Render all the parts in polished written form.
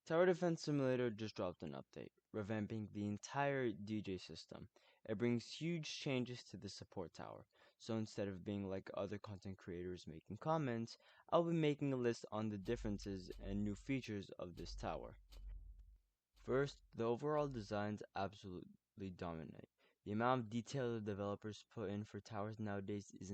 Tower Defense Simulator just dropped an update, revamping the entire DJ system. It brings huge changes to the support tower, so instead of being like other content creators making comments, I'll be making a list on the differences and new features of this tower. First, the overall designs absolutely dominate. The amount of detail the developers put in for towers nowadays is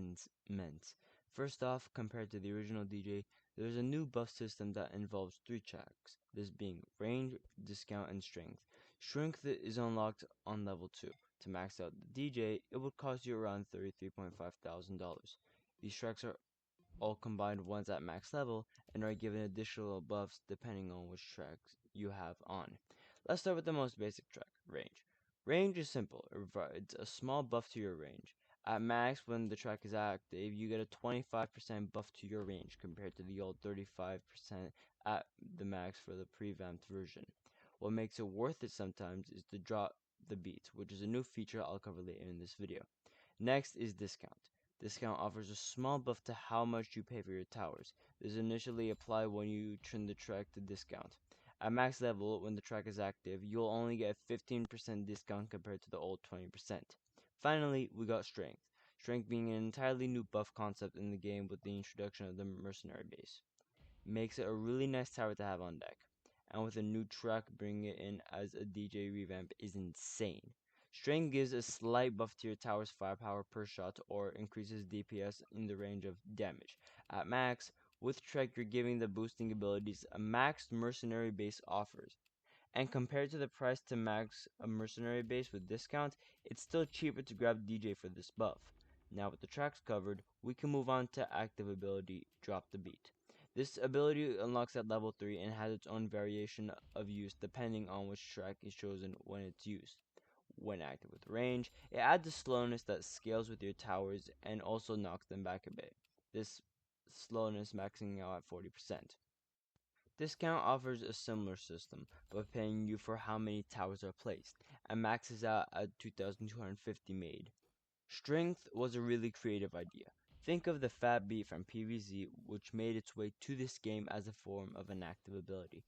immense. First off, compared to the original DJ, there's a new buff system that involves three tracks, this being range, discount, and strength. Strength is unlocked on level 2. To max out the DJ, it would cost you around $33,500. These tracks are all combined once at max level and are given additional buffs depending on which tracks you have on. Let's start with the most basic track, range. Range is simple, it provides a small buff to your range. At max, when the track is active, you get a 25% buff to your range compared to the old 35% at the max for the pre-vamped version. What makes it worth it sometimes is to drop the beats, which is a new feature I'll cover later in this video. Next is discount. Discount offers a small buff to how much you pay for your towers. This initially apply when you turn the track to discount. At max level, when the track is active, you'll only get 15% discount compared to the old 20%. Finally, we got strength. Strength being an entirely new buff concept in the game with the introduction of the mercenary base. Makes it a really nice tower to have on deck. And with a new track bringing it in as a DJ revamp is insane. Strength gives a slight buff to your tower's firepower per shot or increases DPS in the range of damage. At max, with Trek you're giving the boosting abilities a maxed mercenary base offers. And compared to the price to max a mercenary base with discount, it's still cheaper to grab DJ for this buff. Now with the tracks covered, we can move on to active ability, Drop the Beat. This ability unlocks at level 3 and has its own variation of use depending on which track is chosen when it's used. When active with range, it adds a slowness that scales with your towers and also knocks them back a bit. This slowness maxing out at 40%. Discount offers a similar system, but paying you for how many towers are placed, and maxes out at 2,250 made. Strength was a really creative idea. Think of the Fat Beat from PvZ, which made its way to this game as a form of an active ability.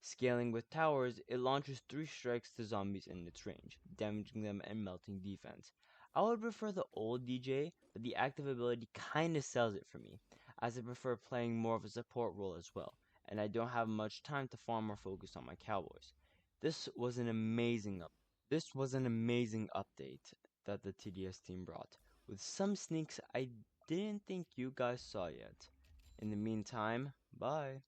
Scaling with towers, it launches 3 strikes to zombies in its range, damaging them and melting defense. I would prefer the old DJ, but the active ability kinda sells it for me, as I prefer playing more of a support role as well, and I don't have much time to farm or focus on my cowboys. This was an amazing update that the TDS team brought, with some sneaks I didn't think you guys saw yet. In the meantime, bye.